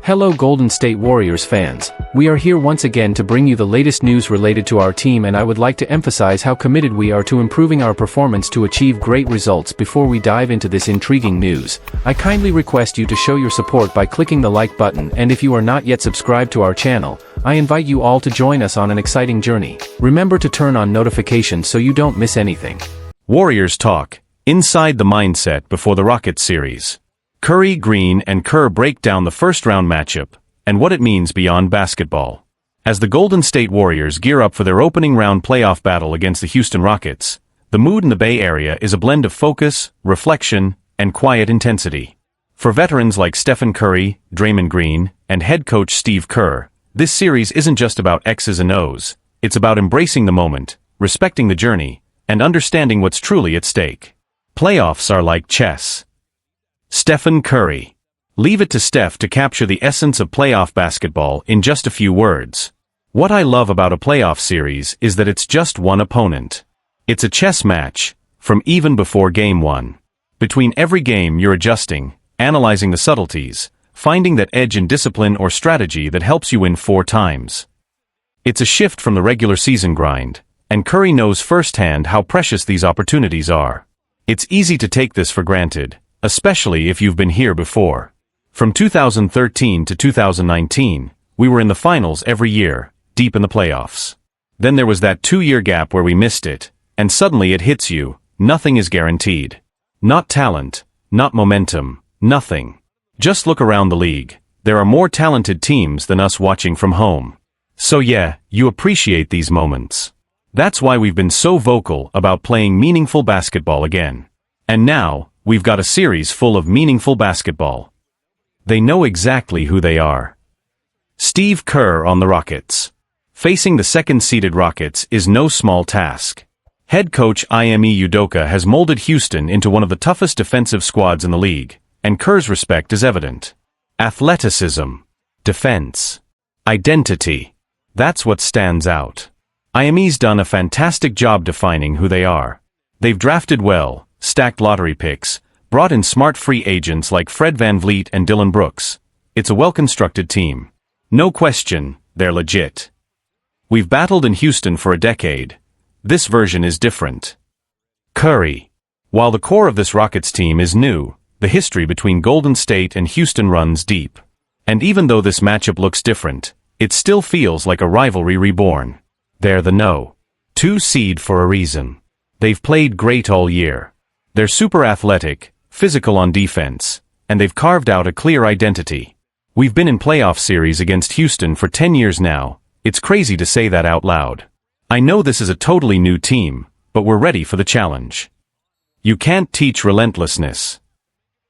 Hello Golden State Warriors fans, we are here once again to bring you the latest news related to our team, and I would like to emphasize how committed we are to improving our performance to achieve great results. Before we dive into this intriguing news, I kindly request you to show your support by clicking the like button, and if you are not yet subscribed to our channel, I invite you all to join us on an exciting journey. Remember to turn on notifications so you don't miss anything. Warriors talk, inside the mindset before the Rockets series. Curry, Green, and Kerr break down the first-round matchup, and what it means beyond basketball. As the Golden State Warriors gear up for their opening round playoff battle against the Houston Rockets, the mood in the Bay Area is a blend of focus, reflection, and quiet intensity. For veterans like Stephen Curry, Draymond Green, and head coach Steve Kerr, this series isn't just about X's and O's, it's about embracing the moment, respecting the journey, and understanding what's truly at stake. Playoffs are like chess. Stephen Curry. Leave it to Steph to capture the essence of playoff basketball in just a few words. What I love about a playoff series is that it's just one opponent. It's a chess match, from even before Game 1. Between every game you're adjusting, analyzing the subtleties, finding that edge in discipline or strategy that helps you win 4 times. It's a shift from the regular season grind, and Curry knows firsthand how precious these opportunities are. It's easy to take this for granted, especially if you've been here before. From 2013 to 2019, we were in the finals every year, deep in the playoffs. Then there was that 2-year gap where we missed it, and suddenly it hits you, nothing is guaranteed. Not talent, not momentum, nothing. Just look around the league, there are more talented teams than us watching from home. So yeah, you appreciate these moments. That's why we've been so vocal about playing meaningful basketball again. And now, we've got a series full of meaningful basketball. They know exactly who they are. Steve Kerr on the Rockets. Facing the second-seeded Rockets is no small task. Head coach Ime Udoka has molded Houston into one of the toughest defensive squads in the league, and Kerr's respect is evident. Athleticism, defense, identity. That's what stands out. Ime's done a fantastic job defining who they are. They've drafted well, stacked lottery picks, brought in smart free agents like Fred VanVleet and Dylan Brooks. It's a well-constructed team. No question, they're legit. We've battled in Houston for a decade. This version is different. Curry. While the core of this Rockets team is new, the history between Golden State and Houston runs deep. And even though this matchup looks different, it still feels like a rivalry reborn. They're the No. 2 seed for a reason. They've played great all year. They're super athletic, physical on defense, and they've carved out a clear identity. We've been in playoff series against Houston for 10 years now. It's crazy to say that out loud. I know this is a totally new team, but we're ready for the challenge. You can't teach relentlessness.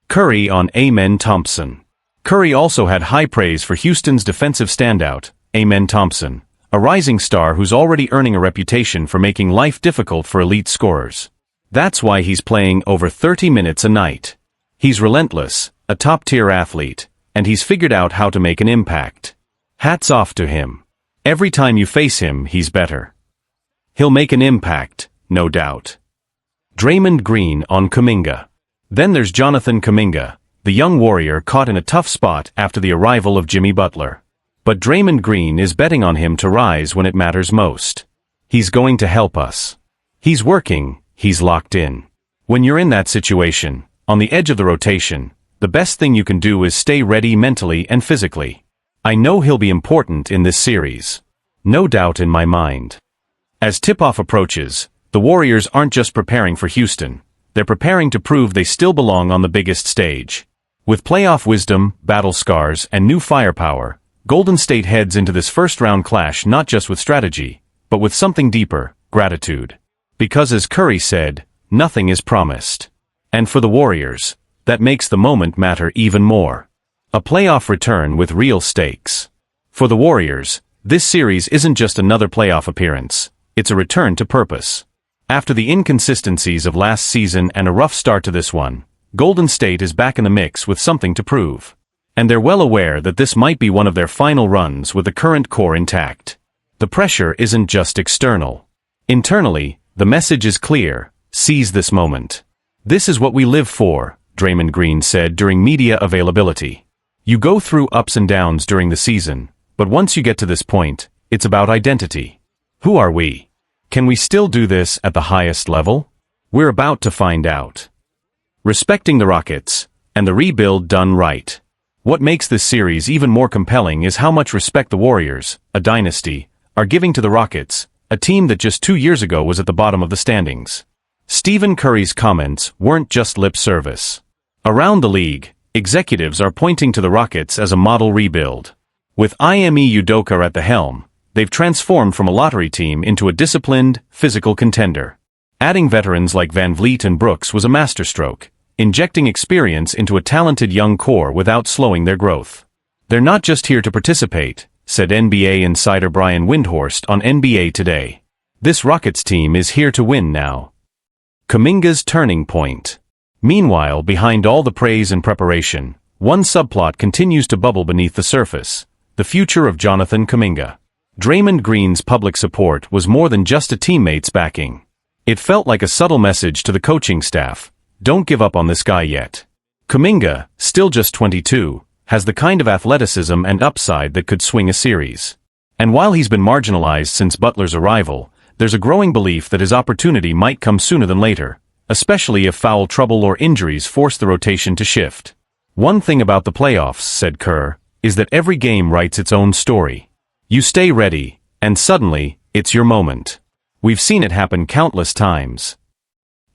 Curry on Amen Thompson. Curry also had high praise for Houston's defensive standout, Amen Thompson, a rising star who's already earning a reputation for making life difficult for elite scorers. That's why he's playing over 30 minutes a night. He's relentless, a top-tier athlete, and he's figured out how to make an impact. Hats off to him. Every time you face him, he's better. He'll make an impact, no doubt. Draymond Green on Kuminga. Then there's Jonathan Kuminga, the young warrior caught in a tough spot after the arrival of Jimmy Butler. But Draymond Green is betting on him to rise when it matters most. He's going to help us. He's working. He's locked in. When you're in that situation, on the edge of the rotation, the best thing you can do is stay ready mentally and physically. I know he'll be important in this series. No doubt in my mind. As tip-off approaches, the Warriors aren't just preparing for Houston. They're preparing to prove they still belong on the biggest stage. With playoff wisdom, battle scars, and new firepower, Golden State heads into this first-round clash not just with strategy, but with something deeper, gratitude. Because as Curry said, nothing is promised. And for the Warriors, that makes the moment matter even more. A playoff return with real stakes. For the Warriors, this series isn't just another playoff appearance, it's a return to purpose. After the inconsistencies of last season and a rough start to this one, Golden State is back in the mix with something to prove. And they're well aware that this might be one of their final runs with the current core intact. The pressure isn't just external. Internally, the message is clear: seize this moment. This is what we live for, Draymond Green said during media availability. You go through ups and downs during the season, but once you get to this point, it's about identity. Who are we? Can we still do this at the highest level? We're about to find out. Respecting the Rockets, and the rebuild done right. What makes this series even more compelling is how much respect the Warriors, a dynasty, are giving to the Rockets, a team that just 2 years ago was at the bottom of the standings. Stephen Curry's comments weren't just lip service. Around the league, executives are pointing to the Rockets as a model rebuild. With Ime Udoka at the helm, they've transformed from a lottery team into a disciplined, physical contender. Adding veterans like Van Vliet and Brooks was a masterstroke, injecting experience into a talented young core without slowing their growth. They're not just here to participate, said NBA insider Brian Windhorst on NBA Today. This Rockets team is here to win now. Kuminga's turning point. Meanwhile, behind all the praise and preparation, one subplot continues to bubble beneath the surface: the future of Jonathan Kuminga. Draymond Green's public support was more than just a teammate's backing. It felt like a subtle message to the coaching staff: don't give up on this guy yet. Kuminga, still just 22, has the kind of athleticism and upside that could swing a series. And while he's been marginalized since Butler's arrival, there's a growing belief that his opportunity might come sooner than later, especially if foul trouble or injuries force the rotation to shift. One thing about the playoffs, said Kerr, is that every game writes its own story. You stay ready, and suddenly, it's your moment. We've seen it happen countless times.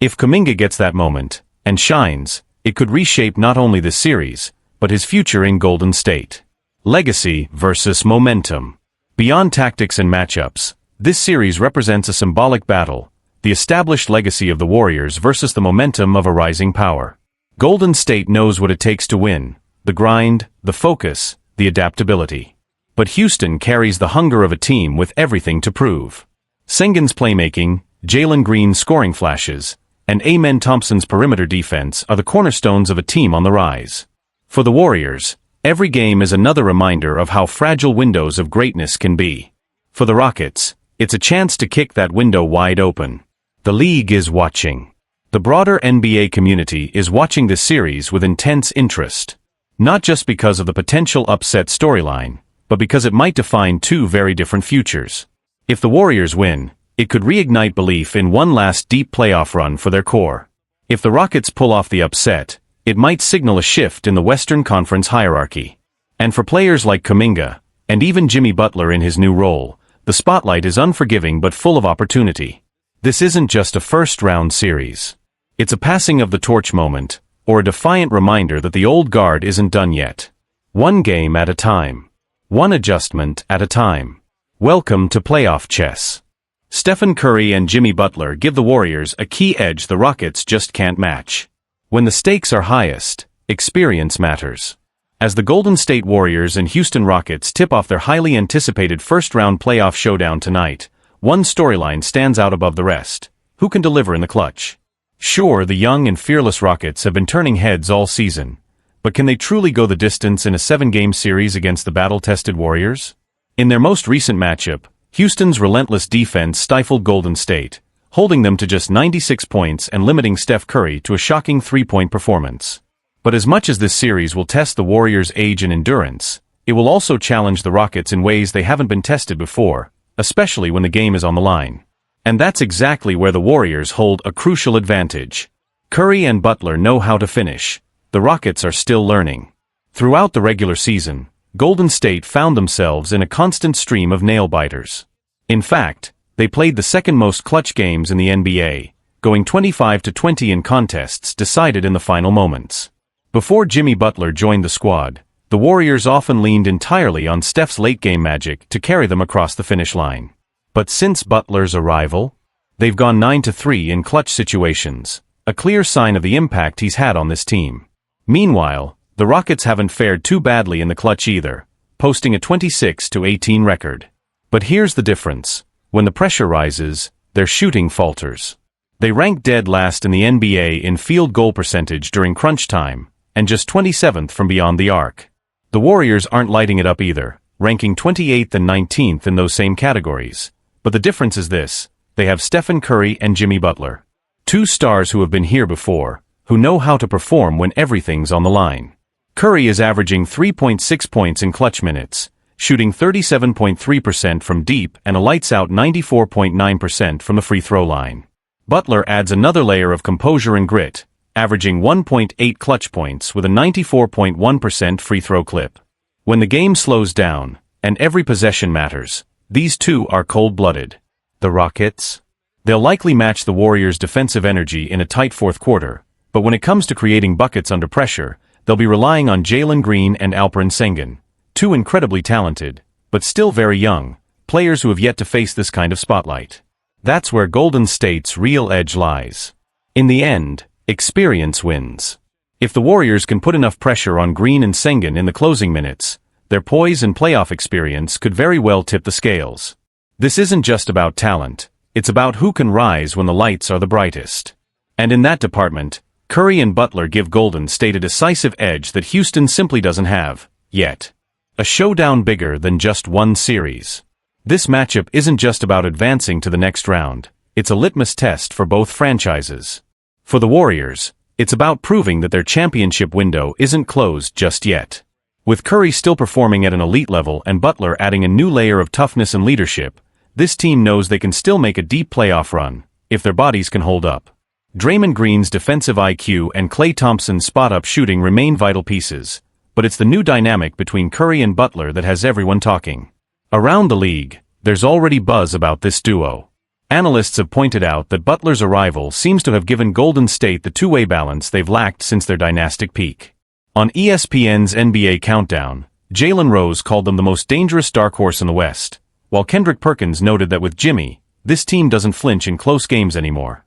If Kuminga gets that moment, and shines, it could reshape not only this series, but his future in Golden State. Legacy versus momentum. Beyond tactics and matchups, this series represents a symbolic battle: the established legacy of the Warriors versus the momentum of a rising power. Golden State knows what it takes to win: the grind, the focus, the adaptability. But Houston carries the hunger of a team with everything to prove. Sengun's playmaking, Jalen Green's scoring flashes, and Amen Thompson's perimeter defense are the cornerstones of a team on the rise. For the Warriors, every game is another reminder of how fragile windows of greatness can be. For the Rockets, it's a chance to kick that window wide open. The league is watching. The broader NBA community is watching this series with intense interest. Not just because of the potential upset storyline, but because it might define two very different futures. If the Warriors win, it could reignite belief in one last deep playoff run for their core. If the Rockets pull off the upset, it might signal a shift in the Western Conference hierarchy. And for players like Kuminga, and even Jimmy Butler in his new role, the spotlight is unforgiving but full of opportunity. This isn't just a first-round series. It's a passing of the torch moment, or a defiant reminder that the old guard isn't done yet. One game at a time. One adjustment at a time. Welcome to playoff chess. Stephen Curry and Jimmy Butler give the Warriors a key edge the Rockets just can't match. When the stakes are highest, experience matters. As the Golden State Warriors and Houston Rockets tip off their highly anticipated first-round playoff showdown tonight, one storyline stands out above the rest: who can deliver in the clutch? Sure, the young and fearless Rockets have been turning heads all season, but can they truly go the distance in a 7-game series against the battle-tested Warriors? In their most recent matchup, Houston's relentless defense stifled Golden State, holding them to just 96 points and limiting Steph Curry to a shocking 3-point performance. But as much as this series will test the Warriors' age and endurance, it will also challenge the Rockets in ways they haven't been tested before, especially when the game is on the line. And that's exactly where the Warriors hold a crucial advantage. Curry and Butler know how to finish. The Rockets are still learning. Throughout the regular season, Golden State found themselves in a constant stream of nail-biters. In fact, they played the second most clutch games in the NBA, going 25-20 in contests decided in the final moments. Before Jimmy Butler joined the squad, the Warriors often leaned entirely on Steph's late-game magic to carry them across the finish line. But since Butler's arrival, they've gone 9-3 in clutch situations, a clear sign of the impact he's had on this team. Meanwhile, the Rockets haven't fared too badly in the clutch either, posting a 26-18 record. But here's the difference: when the pressure rises, their shooting falters. They rank dead last in the NBA in field goal percentage during crunch time, and just 27th from beyond the arc. The Warriors aren't lighting it up either, ranking 28th and 19th in those same categories. But the difference is this: they have Stephen Curry and Jimmy Butler. Two stars who have been here before, who know how to perform when everything's on the line. Curry is averaging 3.6 points in clutch minutes, shooting 37.3% from deep and a lights-out 94.9% from the free throw line. Butler adds another layer of composure and grit, averaging 1.8 clutch points with a 94.1% free throw clip. When the game slows down, and every possession matters, these two are cold-blooded. The Rockets? They'll likely match the Warriors' defensive energy in a tight fourth quarter, but when it comes to creating buckets under pressure, they'll be relying on Draymond Green and Alperen Sengun, two incredibly talented, but still very young, players who have yet to face this kind of spotlight. That's where Golden State's real edge lies. In the end, experience wins. If the Warriors can put enough pressure on Green and Sengun in the closing minutes, their poise and playoff experience could very well tip the scales. This isn't just about talent, it's about who can rise when the lights are the brightest. And in that department, Curry and Butler give Golden State a decisive edge that Houston simply doesn't have, yet. A showdown bigger than just one series. This matchup isn't just about advancing to the next round, it's a litmus test for both franchises. For the Warriors, it's about proving that their championship window isn't closed just yet. With Curry still performing at an elite level and Butler adding a new layer of toughness and leadership, this team knows they can still make a deep playoff run, if their bodies can hold up. Draymond Green's defensive IQ and Klay Thompson's spot-up shooting remain vital pieces, but it's the new dynamic between Curry and Butler that has everyone talking. Around the league, there's already buzz about this duo. Analysts have pointed out that Butler's arrival seems to have given Golden State the two-way balance they've lacked since their dynastic peak. On ESPN's NBA Countdown, Jalen Rose called them the most dangerous dark horse in the West, while Kendrick Perkins noted that with Jimmy, this team doesn't flinch in close games anymore.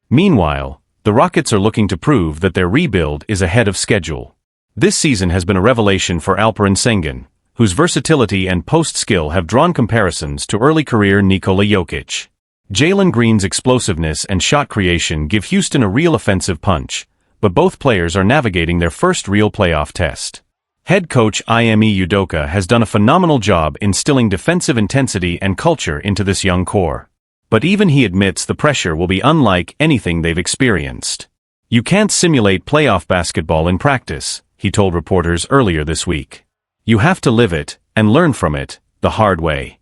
Meanwhile, the Rockets are looking to prove that their rebuild is ahead of schedule. This season has been a revelation for Alperen Sengun, whose versatility and post skill have drawn comparisons to early career Nikola Jokic. Draymond Green's explosiveness and shot creation give Houston a real offensive punch, but both players are navigating their first real playoff test. Head coach Ime Udoka has done a phenomenal job instilling defensive intensity and culture into this young core. But even he admits the pressure will be unlike anything they've experienced. You can't simulate playoff basketball in practice, he told reporters earlier this week. You have to live it, and learn from it, the hard way.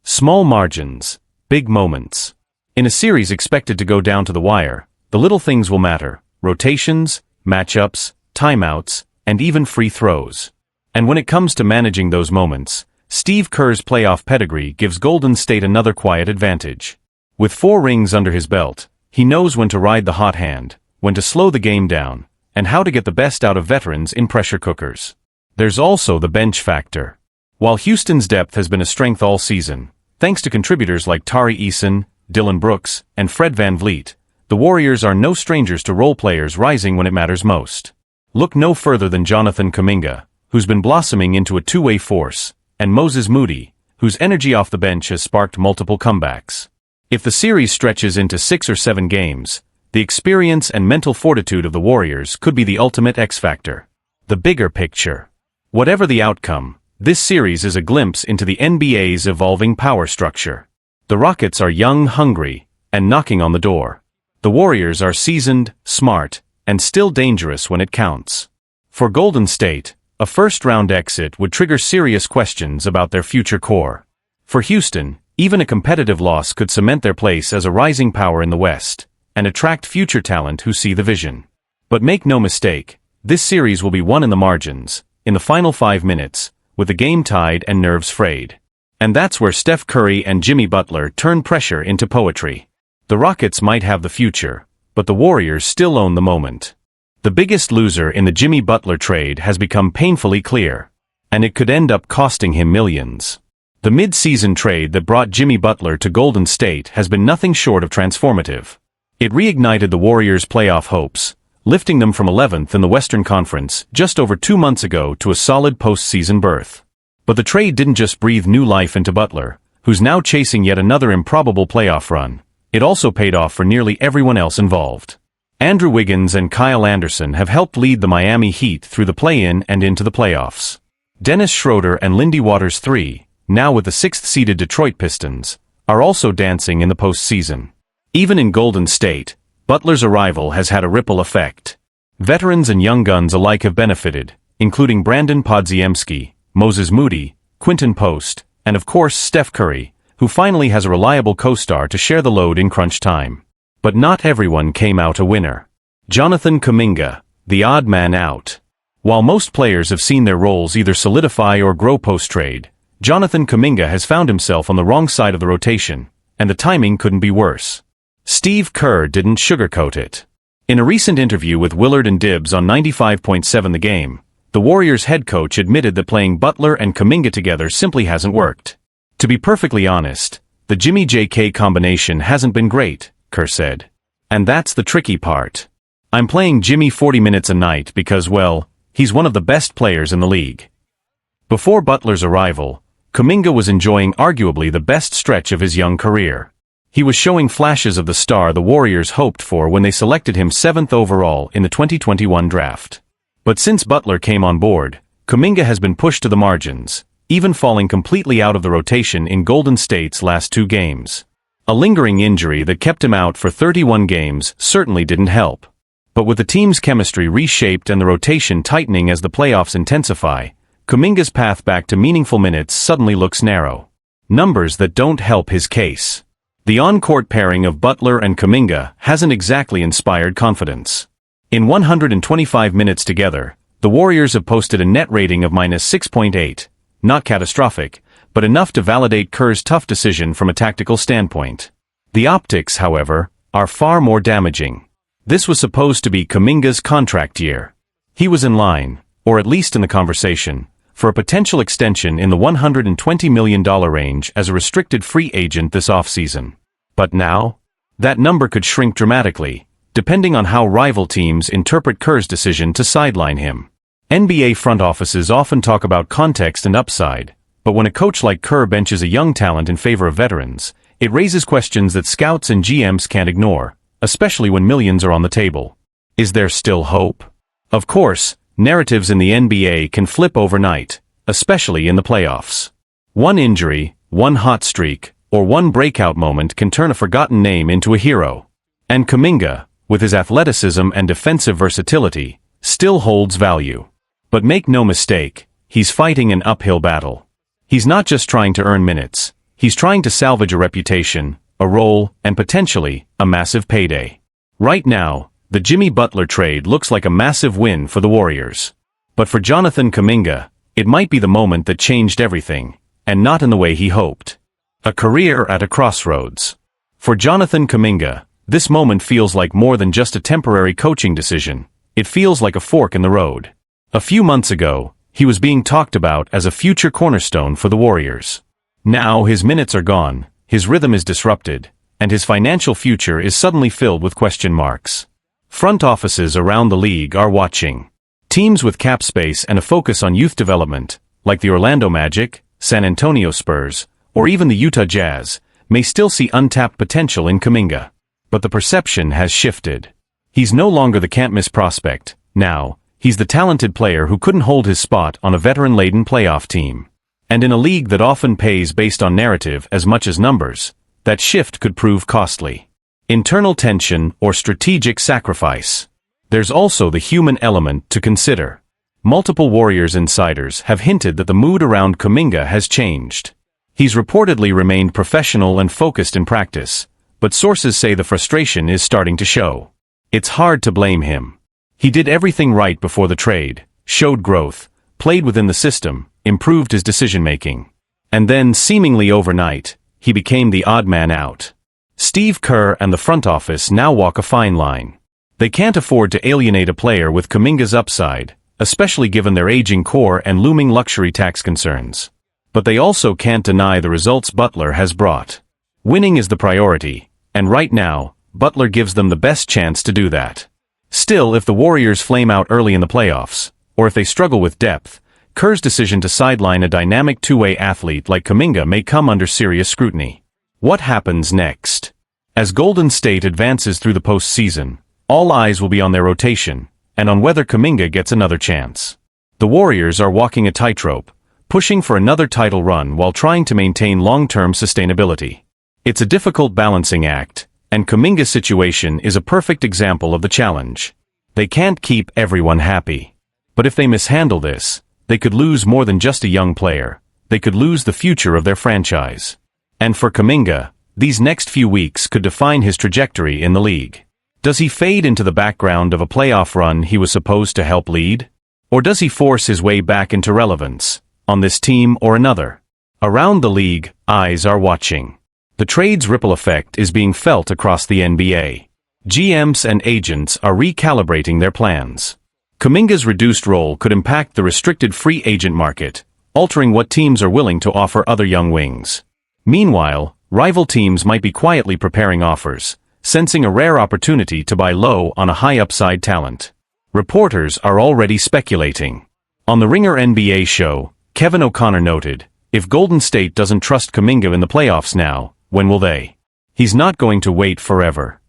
Small margins, big moments. In a series expected to go down to the wire, the little things will matter: rotations, matchups, timeouts, and even free throws. And when it comes to managing those moments, Steve Kerr's playoff pedigree gives Golden State another quiet advantage. With 4 rings under his belt, he knows when to ride the hot hand, when to slow the game down, and how to get the best out of veterans in pressure cookers. There's also the bench factor. While Houston's depth has been a strength all season, thanks to contributors like Tari Eason, Dylan Brooks, and Fred VanVleet, the Warriors are no strangers to role players rising when it matters most. Look no further than Jonathan Kuminga, who's been blossoming into a two-way force, and Moses Moody, whose energy off the bench has sparked multiple comebacks. If the series stretches into 6 or 7 games, the experience and mental fortitude of the Warriors could be the ultimate X-factor. The bigger picture. Whatever the outcome, this series is a glimpse into the NBA's evolving power structure. The Rockets are young, hungry, and knocking on the door. The Warriors are seasoned, smart, and still dangerous when it counts. For Golden State, a first-round exit would trigger serious questions about their future core. For Houston, even a competitive loss could cement their place as a rising power in the West, and attract future talent who see the vision. But make no mistake, this series will be won in the margins, in the final 5 minutes, with the game tied and nerves frayed. And that's where Steph Curry and Jimmy Butler turn pressure into poetry. The Rockets might have the future, but the Warriors still own the moment. The biggest loser in the Jimmy Butler trade has become painfully clear, and it could end up costing him millions. The mid-season trade that brought Jimmy Butler to Golden State has been nothing short of transformative. It reignited the Warriors' playoff hopes, lifting them from 11th in the Western Conference just over 2 months ago to a solid postseason berth. But the trade didn't just breathe new life into Butler, who's now chasing yet another improbable playoff run. It also paid off for nearly everyone else involved. Andrew Wiggins and Kyle Anderson have helped lead the Miami Heat through the play-in and into the playoffs. Dennis Schroeder and Lindy Waters III, now with the 6th-seeded Detroit Pistons, are also dancing in the postseason. Even in Golden State, Butler's arrival has had a ripple effect. Veterans and young guns alike have benefited, including Brandon Podziemski, Moses Moody, Quinton Post, and of course Steph Curry, who finally has a reliable co-star to share the load in crunch time. But not everyone came out a winner. Jonathan Kuminga, the odd man out. While most players have seen their roles either solidify or grow post-trade, Jonathan Kuminga has found himself on the wrong side of the rotation, and the timing couldn't be worse. Steve Kerr didn't sugarcoat it. In a recent interview with Willard and Dibbs on 95.7 The Game, the Warriors head coach admitted that playing Butler and Kuminga together simply hasn't worked. To be perfectly honest, the Jimmy JK combination hasn't been great, Kerr said. And that's the tricky part. I'm playing Jimmy 40 minutes a night because, well, he's one of the best players in the league. Before Butler's arrival, Kuminga was enjoying arguably the best stretch of his young career. He was showing flashes of the star the Warriors hoped for when they selected him 7th overall in the 2021 draft. But since Butler came on board, Kuminga has been pushed to the margins, even falling completely out of the rotation in Golden State's last 2 games. A lingering injury that kept him out for 31 games certainly didn't help. But with the team's chemistry reshaped and the rotation tightening as the playoffs intensify, Kuminga's path back to meaningful minutes suddenly looks narrow. Numbers that don't help his case. The on-court pairing of Butler and Kuminga hasn't exactly inspired confidence. In 125 minutes together, the Warriors have posted a net rating of -6.8, not catastrophic, but enough to validate Kerr's tough decision from a tactical standpoint. The optics, however, are far more damaging. This was supposed to be Kuminga's contract year. He was in line, or at least in the conversation, for a potential extension in the $120 million range as a restricted free agent this offseason. But now, that number could shrink dramatically, depending on how rival teams interpret Kerr's decision to sideline him. NBA front offices often talk about context and upside, but when a coach like Kerr benches a young talent in favor of veterans, it raises questions that scouts and GMs can't ignore, especially when millions are on the table. Is there still hope? Of course, narratives in the NBA can flip overnight, especially in the playoffs. One injury, one hot streak, or one breakout moment can turn a forgotten name into a hero. And Kuminga, with his athleticism and defensive versatility, still holds value. But make no mistake, he's fighting an uphill battle. He's not just trying to earn minutes, he's trying to salvage a reputation, a role, and potentially, a massive payday. Right now, the Jimmy Butler trade looks like a massive win for the Warriors. But for Jonathan Kuminga, it might be the moment that changed everything, and not in the way he hoped. A career at a crossroads. For Jonathan Kuminga, this moment feels like more than just a temporary coaching decision. It feels like a fork in the road. A few months ago, he was being talked about as a future cornerstone for the Warriors. Now his minutes are gone, his rhythm is disrupted, and his financial future is suddenly filled with question marks. Front offices around the league are watching. Teams with cap space and a focus on youth development, like the Orlando Magic, San Antonio Spurs, or even the Utah Jazz, may still see untapped potential in Kuminga. But the perception has shifted. He's no longer the can't-miss prospect. Now, he's the talented player who couldn't hold his spot on a veteran-laden playoff team. And in a league that often pays based on narrative as much as numbers, that shift could prove costly. Internal tension or strategic sacrifice. There's also the human element to consider. Multiple Warriors insiders have hinted that the mood around Kuminga has changed. He's reportedly remained professional and focused in practice, but sources say the frustration is starting to show. It's hard to blame him. He did everything right before the trade, showed growth, played within the system, improved his decision-making. And then, seemingly overnight, he became the odd man out. Steve Kerr and the front office now walk a fine line. They can't afford to alienate a player with Kuminga's upside, especially given their aging core and looming luxury tax concerns. But they also can't deny the results Butler has brought. Winning is the priority, and right now, Butler gives them the best chance to do that. Still, if the Warriors flame out early in the playoffs, or if they struggle with depth, Kerr's decision to sideline a dynamic two-way athlete like Kuminga may come under serious scrutiny. What happens next? As Golden State advances through the postseason, all eyes will be on their rotation, and on whether Kuminga gets another chance. The Warriors are walking a tightrope, pushing for another title run while trying to maintain long-term sustainability. It's a difficult balancing act, and Kuminga's situation is a perfect example of the challenge. They can't keep everyone happy. But if they mishandle this, they could lose more than just a young player. They could lose the future of their franchise. And for Kuminga, these next few weeks could define his trajectory in the league. Does he fade into the background of a playoff run he was supposed to help lead? Or does he force his way back into relevance, on this team or another? Around the league, eyes are watching. The trade's ripple effect is being felt across the NBA. GMs and agents are recalibrating their plans. Kuminga's reduced role could impact the restricted free agent market, altering what teams are willing to offer other young wings. Meanwhile, rival teams might be quietly preparing offers, sensing a rare opportunity to buy low on a high-upside talent. Reporters are already speculating. On the Ringer NBA show, Kevin O'Connor noted, "If Golden State doesn't trust Kuminga in the playoffs now, when will they? He's not going to wait forever."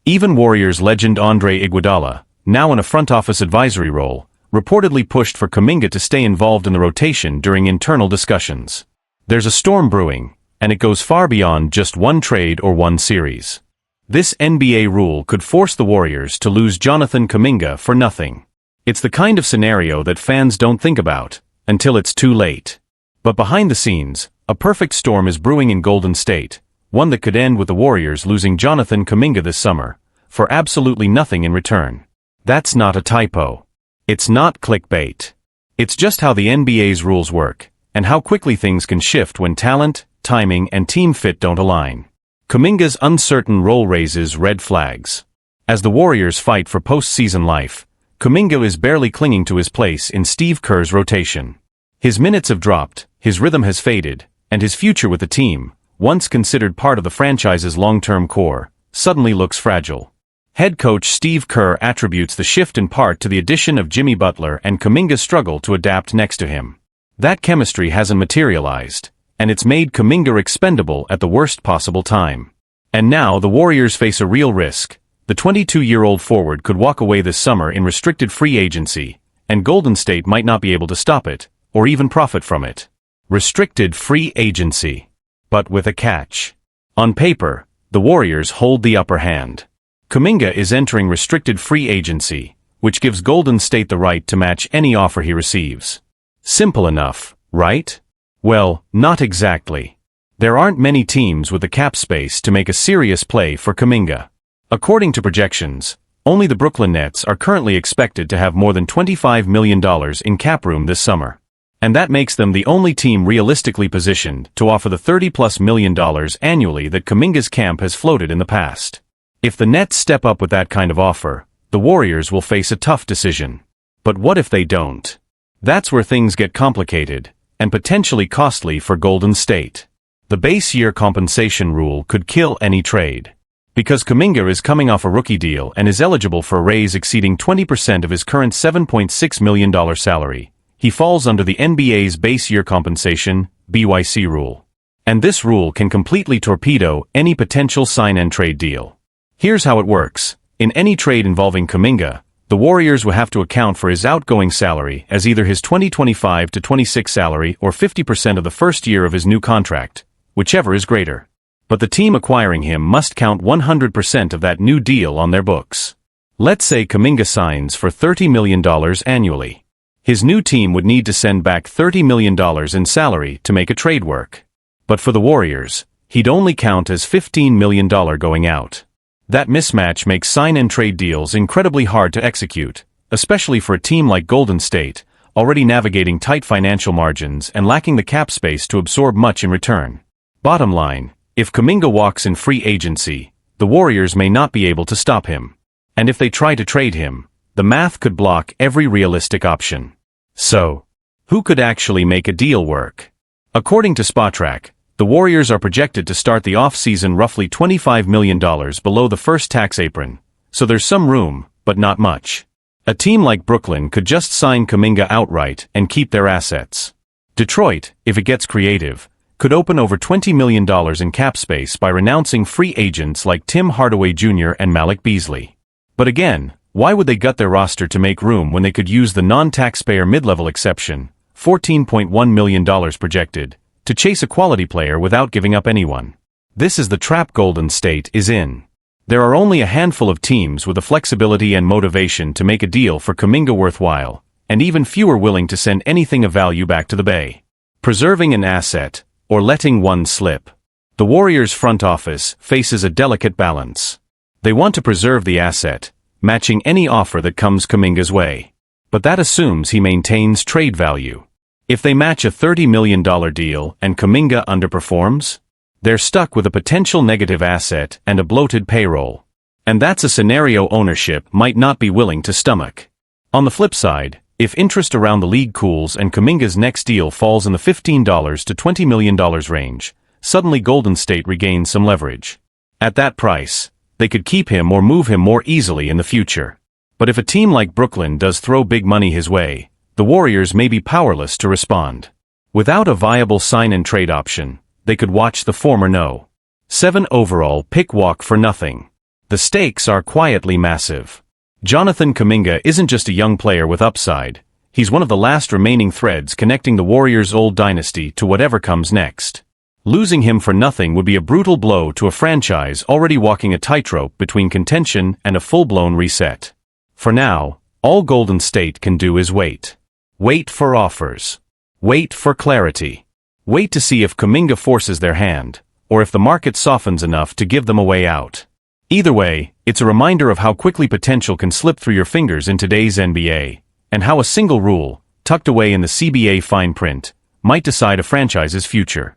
Even Warriors legend Andre Iguodala, now in a front office advisory role, reportedly pushed for Kuminga to stay involved in the rotation during internal discussions. There's a storm brewing, and it goes far beyond just one trade or one series. This NBA rule could force the Warriors to lose Jonathan Kuminga for nothing. It's the kind of scenario that fans don't think about, until it's too late. But behind the scenes, a perfect storm is brewing in Golden State, one that could end with the Warriors losing Jonathan Kuminga this summer, for absolutely nothing in return. That's not a typo. It's not clickbait. It's just how the NBA's rules work, and how quickly things can shift when talent, timing, and team fit don't align. Kuminga's uncertain role raises red flags. As the Warriors fight for postseason life, Kuminga is barely clinging to his place in Steve Kerr's rotation. His minutes have dropped, his rhythm has faded, and his future with the team, once considered part of the franchise's long-term core, suddenly looks fragile. Head coach Steve Kerr attributes the shift in part to the addition of Jimmy Butler and Kuminga's struggle to adapt next to him. That chemistry hasn't materialized, and it's made Kuminga expendable at the worst possible time. And now the Warriors face a real risk. The 22-year-old forward could walk away this summer in restricted free agency, and Golden State might not be able to stop it, or even profit from it. Restricted free agency. But with a catch. On paper, the Warriors hold the upper hand. Kuminga is entering restricted free agency, which gives Golden State the right to match any offer he receives. Simple enough, right? Well, not exactly. There aren't many teams with the cap space to make a serious play for Kuminga. According to projections, only the Brooklyn Nets are currently expected to have more than $25 million in cap room this summer. And that makes them the only team realistically positioned to offer the $30+ million annually that Kuminga's camp has floated in the past. If the Nets step up with that kind of offer, the Warriors will face a tough decision. But what if they don't? That's where things get complicated, and potentially costly for Golden State. The base year compensation rule could kill any trade. Because Kuminga is coming off a rookie deal and is eligible for a raise exceeding 20% of his current $7.6 million salary, he falls under the NBA's base year compensation, BYC rule. And this rule can completely torpedo any potential sign-and-trade deal. Here's how it works. In any trade involving Kuminga, the Warriors will have to account for his outgoing salary as either his 2025-26 salary or 50% of the first year of his new contract, whichever is greater. But the team acquiring him must count 100% of that new deal on their books. Let's say Kuminga signs for $30 million annually. His new team would need to send back $30 million in salary to make a trade work. But for the Warriors, he'd only count as $15 million going out. That mismatch makes sign-and-trade deals incredibly hard to execute, especially for a team like Golden State, already navigating tight financial margins and lacking the cap space to absorb much in return. Bottom line, if Kuminga walks in free agency, the Warriors may not be able to stop him. And if they try to trade him, the math could block every realistic option. So, who could actually make a deal work? According to Spotrac, the Warriors are projected to start the offseason roughly $25 million below the first tax apron, so there's some room, but not much. A team like Brooklyn could just sign Kuminga outright and keep their assets. Detroit, if it gets creative, could open over $20 million in cap space by renouncing free agents like Tim Hardaway Jr. and Malik Beasley. But again, why would they gut their roster to make room when they could use the non-taxpayer mid-level exception, $14.1 million projected, to chase a quality player without giving up anyone? This is the trap Golden State is in. There are only a handful of teams with the flexibility and motivation to make a deal for Kuminga worthwhile, and even fewer willing to send anything of value back to the Bay. Preserving an asset, or letting one slip. The Warriors' front office faces a delicate balance. They want to preserve the asset, matching any offer that comes Kuminga's way. But that assumes he maintains trade value. If they match a $30 million deal and Kuminga underperforms, they're stuck with a potential negative asset and a bloated payroll. And that's a scenario ownership might not be willing to stomach. On the flip side, if interest around the league cools and Kuminga's next deal falls in the $15 to $20 million range, suddenly Golden State regains some leverage. At that price, they could keep him or move him more easily in the future. But if a team like Brooklyn does throw big money his way, the Warriors may be powerless to respond. Without a viable sign-and-trade option, they could watch the former no. 7 overall pick walk for nothing. The stakes are quietly massive. Jonathan Kuminga isn't just a young player with upside, he's one of the last remaining threads connecting the Warriors' old dynasty to whatever comes next. Losing him for nothing would be a brutal blow to a franchise already walking a tightrope between contention and a full-blown reset. For now, all Golden State can do is wait. Wait for offers. Wait for clarity. Wait to see if Kuminga forces their hand, or if the market softens enough to give them a way out. Either way, it's a reminder of how quickly potential can slip through your fingers in today's NBA, and how a single rule, tucked away in the CBA fine print, might decide a franchise's future.